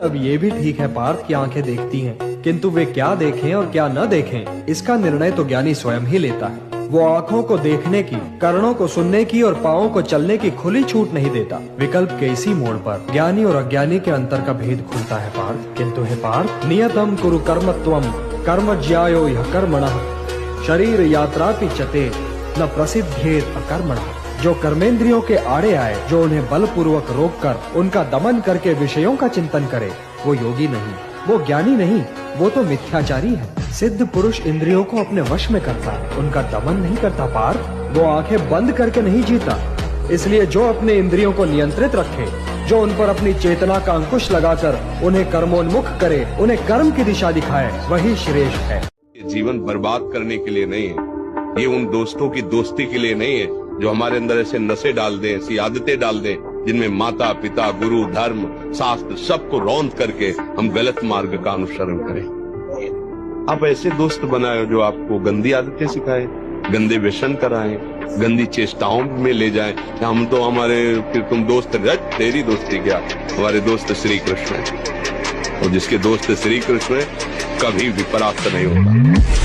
अब ये भी ठीक है पार्थ की आंखें देखती हैं, किंतु वे क्या देखें और क्या न देखें, इसका निर्णय तो ज्ञानी स्वयं ही लेता है। वो आँखों को देखने की, कर्णों को सुनने की और पाँवों को चलने की खुली छूट नहीं देता। विकल्प के इसी मोड़ पर ज्ञानी और अज्ञानी के अंतर का भेद खुलता है पार्थ। किंतु हे पार्थ, नियतम कुरु कर्मत्वम कर्म ज्यायो यह कर्मणः शरीर यात्रा चते न प्रसिद्धेत अकर्मणः। जो कर्मेंद्रियों के आड़े आए, जो उन्हें बलपूर्वक रोककर उनका दमन करके विषयों का चिंतन करे, वो योगी नहीं, वो ज्ञानी नहीं, वो तो मिथ्याचारी है। सिद्ध पुरुष इंद्रियों को अपने वश में करता है, उनका दमन नहीं करता पार्थ। वो आंखें बंद करके नहीं जीता। इसलिए जो अपने इंद्रियों को नियंत्रित रखे, जो उन पर अपनी चेतना का अंकुश लगाकर उन्हें कर्मोन्मुख करे, उन्हें कर्म की दिशा दिखाए, वही श्रेष्ठ है। जीवन बर्बाद करने के लिए नहीं है, ये उन दोस्तों की दोस्ती के लिए नहीं है जो हमारे अंदर ऐसे नशे डाल दें, ऐसी आदतें डाल दें जिनमें माता पिता गुरु धर्म शास्त्र सबको रौंद करके हम गलत मार्ग का अनुसरण करें। आप ऐसे दोस्त बनाए जो आपको गंदी आदतें सिखाएं, गंदे व्यसन कराएं, गंदी चेष्टाओं में ले जाएं। हम तो हमारे फिर तुम दोस्त, तेरी दोस्ती क्या, हमारे दोस्त श्री कृष्ण है, और जिसके दोस्त श्री कृष्ण है कभी भी परास्त नहीं होता।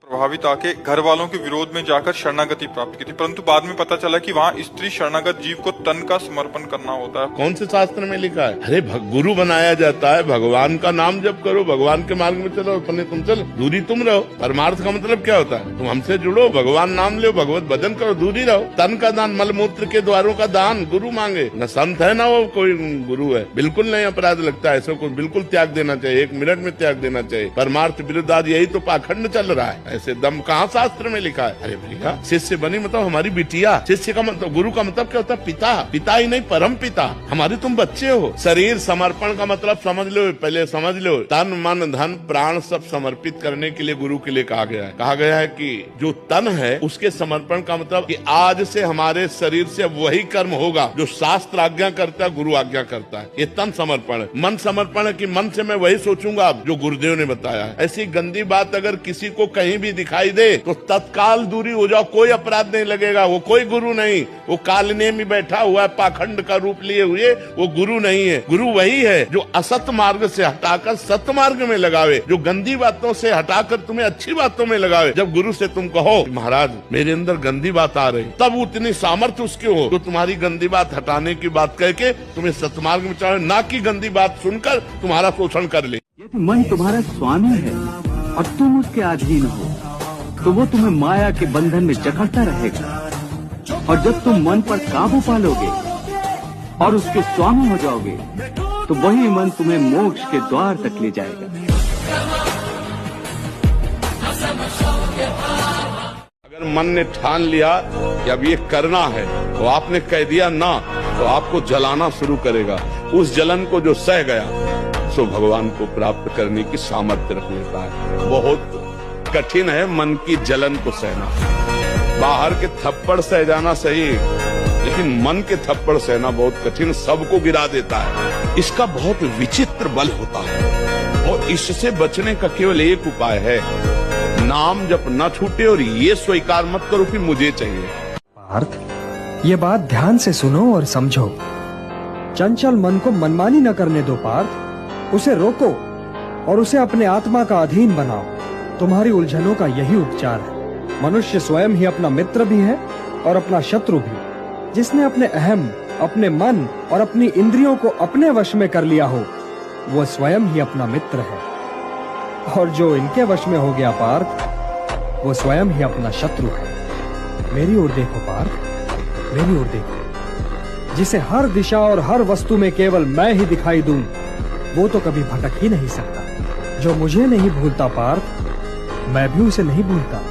प्रभावित आके घर वालों के विरोध में जाकर शरणागति प्राप्त की थी, परंतु बाद में पता चला कि वहाँ स्त्री शरणागत जीव को तन का समर्पण करना होता है। कौन से शास्त्र में लिखा है? अरे गुरु बनाया जाता है, भगवान का नाम जप करो, भगवान के मार्ग में चलो, अपने तुम चलो, दूरी तुम रहो। परमार्थ का मतलब क्या होता है? तुम हमसे जुड़ो, भगवान नाम लो, भगवत भजन करो, दूरी रहो। तन का दान, मलमूत्र के द्वारों का दान गुरु मांगे। न संत है ना वो कोई गुरु है। बिल्कुल नहीं अपराध लगता है, ऐसे को बिल्कुल त्याग देना चाहिए, 1 मिनट में त्याग देना चाहिए। परमार्थ विरुद्ध आज यही तो पाखंड चल रहा है। ऐसे दम कहाँ शास्त्र में लिखा है? अरे भैया, शिष्य बनी मतलब हमारी बिटिया। शिष्य का मतलब, गुरु का मतलब क्या होता है? पिता। पिता ही नहीं, परम पिता। हमारे तुम बच्चे हो। शरीर समर्पण का मतलब समझ लो, पहले समझ लो। तन मन धन प्राण सब समर्पित करने के लिए गुरु के लिए कहा गया है। कहा गया है कि जो तन है उसके समर्पण का मतलब कि आज से हमारे शरीर से वही कर्म होगा जो शास्त्र आज्ञा करता है, गुरु आज्ञा करता है। ये तन समर्पण है। मन समर्पण है कि मन से मैं वही सोचूंगा जो गुरुदेव ने बताया है। ऐसी गंदी बात अगर किसी को कहीं भी दिखाई दे तो तत्काल दूरी हो जाओ, कोई अपराध नहीं लगेगा। वो कोई गुरु नहीं, वो कालने में बैठा हुआ है पाखंड का रूप लिए हुए, वो गुरु नहीं है। गुरु वही है जो असत मार्ग से हटाकर सत मार्ग में लगावे, जो गंदी बातों से हटाकर तुम्हें अच्छी बातों में लगावे। जब गुरु से तुम कहो महाराज मेरे अंदर गंदी बात आ रही, तब उतनी सामर्थ्य उसके हो तो तुम्हारी गंदी बात हटाने की बात कह के तुम्हें सतमार्ग में चढ़े, ना कि गंदी बात सुनकर तुम्हारा शोषण कर ले। यदि मन तुम्हारा स्वामी है और तुम उसके अधीन हो तो वो तुम्हें माया के बंधन में जकड़ता रहेगा, और जब तुम मन पर काबू पालोगे और उसके स्वामी हो जाओगे तो वही मन तुम्हें मोक्ष के द्वार तक ले जाएगा। अगर मन ने ठान लिया कि अब ये करना है तो आपने कह दिया ना, तो आपको जलाना शुरू करेगा। उस जलन को जो सह गया सो भगवान को प्राप्त करने की सामर्थ्य रख लेता है। बहुत कठिन है मन की जलन को सहना। बाहर के थप्पड़ सह जाना सही, लेकिन मन के थप्पड़ सहना बहुत कठिन, सबको गिरा देता है। इसका बहुत विचित्र बल होता है और इससे बचने का केवल एक उपाय है, नाम जब न छूटे और ये स्वीकार मत करो कि मुझे चाहिए। पार्थ, ये बात ध्यान से सुनो और समझो। चंचल मन को मनमानी न करने दो पार्थ, उसे रोको और उसे अपने आत्मा का अधीन बनाओ। तुम्हारी उलझनों का यही उपचार है। मनुष्य स्वयं ही अपना मित्र भी है और अपना शत्रु भी। जिसने अपने अहम, अपने मन और अपनी इंद्रियों को अपने वश में कर लिया हो, वो स्वयं ही अपना मित्र है। और जो इनके वश में हो गया पार्थ, वो स्वयं ही अपना शत्रु है। मेरी ओर देखो पार्थ, मेरी ओर देखो। जिसे हर दिशा और हर वस्तु में केवल मैं ही दिखाई दूं, वो तो कभी भटक ही नहीं सकता। जो मुझे नहीं भूलता पार्थ, मैं भी उसे नहीं भूलता।